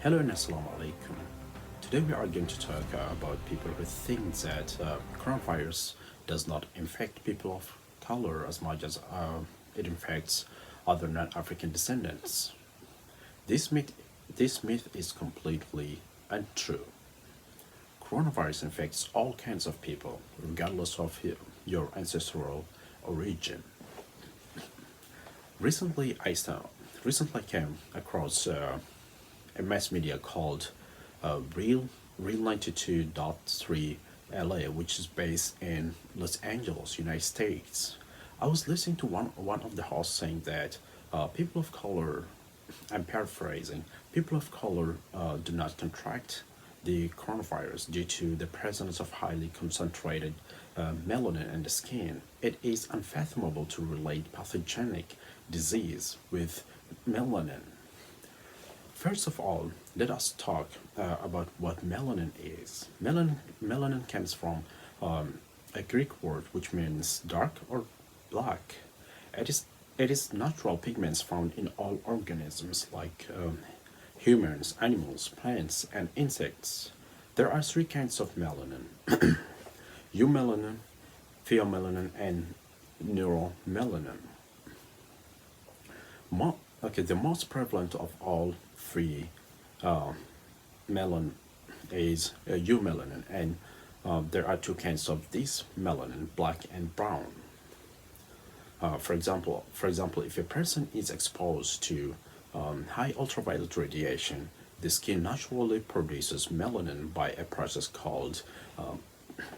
Hello and Assalamu alaikum. Today we are going to talk about people who think that coronavirus does not infect people of color as much as it infects other non-African descendants. This myth, this myth is completely untrue. Coronavirus infects all kinds of people, regardless of your ancestral origin. Recently, recently came across a mass media called Real 92.3 LA, which is based in Los Angeles, United States. I was listening to one of the hosts saying that people of color, I'm paraphrasing, people of color do not contract the coronavirus due to the presence of highly concentrated melanin in the skin. It is unfathomable to relate pathogenic disease with melanin. First of all, let us talk about what melanin is. Melanin comes from a Greek word which means dark or black. It is, it is natural pigments found in all organisms like humans, animals, plants, and insects. There are three kinds of melanin: eumelanin, pheomelanin, and neuromelanin. The most prevalent of all three uh, melanin is eumelanin, and there are two kinds of this melanin: black and brown. For example, if a person is exposed to high ultraviolet radiation, the skin naturally produces melanin by a process called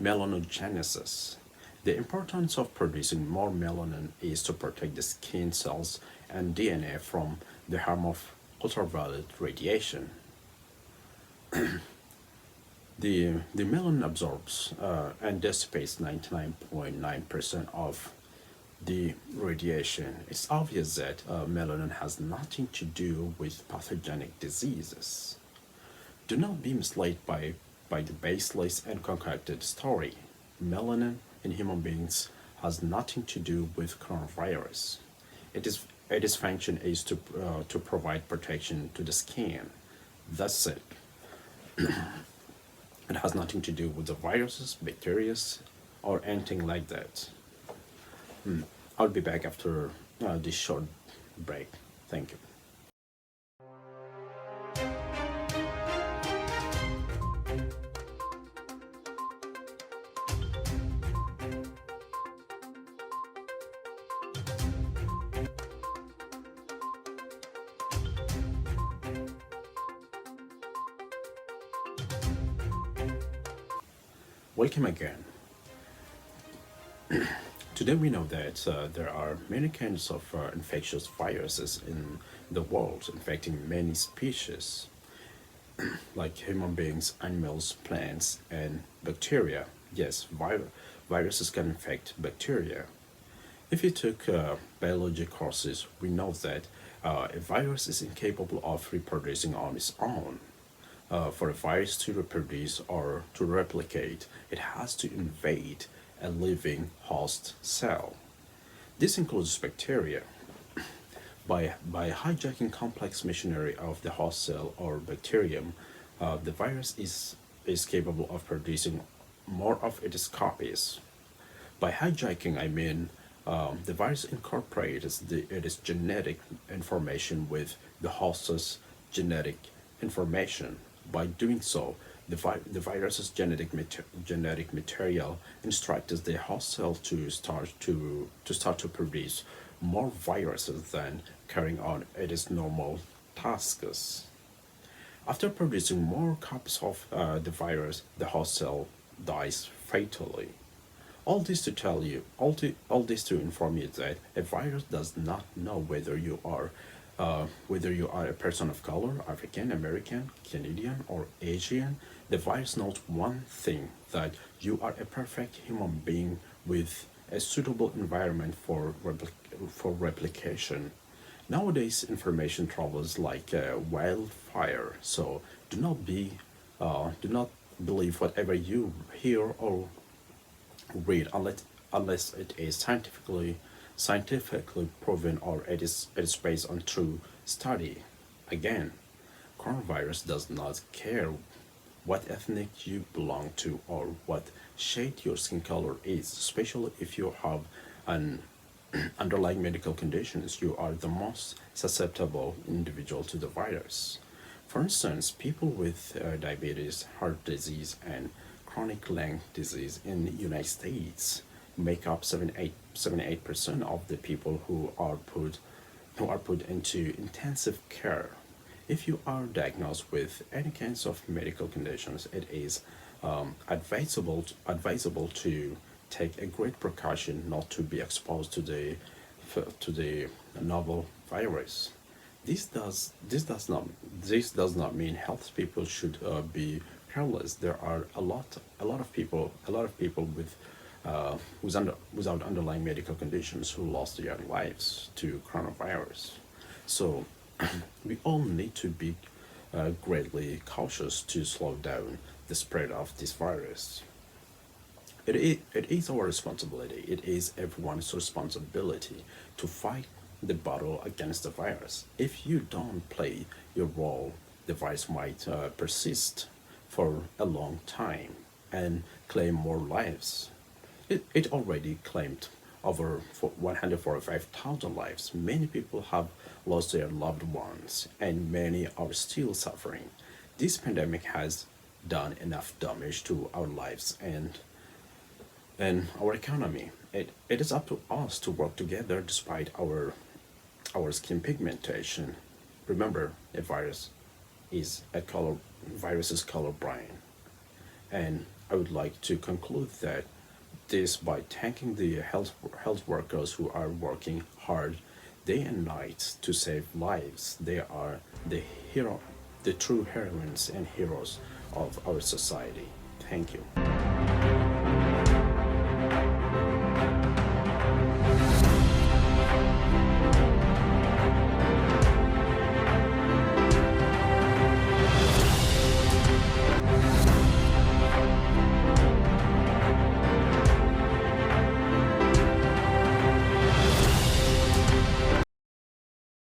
melanogenesis. The importance of producing more melanin is to protect the skin cells and DNA from the harm of ultraviolet radiation. The melanin absorbs and dissipates 99.9% of the radiation. It's obvious that melanin has nothing to do with pathogenic diseases. Do not be misled by the baseless and concocted story. Melanin in human beings has nothing to do with coronavirus. Its function is to provide protection to the skin. That's it. It has nothing to do with the viruses, bacteria, or anything like that. I'll be back after this short break. Thank you. Welcome again. Today we know that there are many kinds of infectious viruses in the world, infecting many species, like human beings, animals, plants, and bacteria. Yes, viruses can infect bacteria. If you took biology courses, we know that a virus is incapable of reproducing on its own. For a virus to reproduce or to replicate, it has to invade a living host cell. This includes bacteria. By hijacking complex machinery of the host cell or bacterium, the virus is capable of producing more of its copies. By hijacking, I mean the virus incorporates its genetic information with the host's genetic information. By doing so, the virus's genetic material instructs the host cell to start to produce more viruses than carrying on its normal tasks. After producing more copies of the virus, the host cell dies fatally. All this to inform you that a virus does not know whether you are a person of color, African American, Canadian, or Asian. The virus knows one thing: that you are a perfect human being with a suitable environment for replication. Nowadays, information travels like wildfire, so do not believe whatever you hear or read unless it is scientifically proven or it is based on true study. Again, Coronavirus does not care what ethnic you belong to or what shade your skin color is, especially if you have an underlying medical conditions, you are the most susceptible individual to the virus. For instance, people with diabetes, heart disease, and chronic lung disease in the United States make up 78% of the people who are put into intensive care. If you are diagnosed with any kinds of medical conditions, it is advisable to take a great precaution not to be exposed to the novel virus. This does not mean health people should be careless. There are a lot of people without underlying medical conditions who lost their lives to coronavirus. So we all need to be greatly cautious to slow down the spread of this virus. It is our responsibility, it is everyone's responsibility to fight the battle against the virus. If you don't play your role, the virus might persist for a long time and claim more lives. It already claimed over 145,000 lives. Many people have lost their loved ones, and many are still suffering. This pandemic has done enough damage to our lives and our economy. It is up to us to work together despite our skin pigmentation. Remember, a virus is colorblind. And I would like to conclude that this by thanking the health workers who are working hard day and night to save lives. They are the true heroines and heroes of our society. Thank you.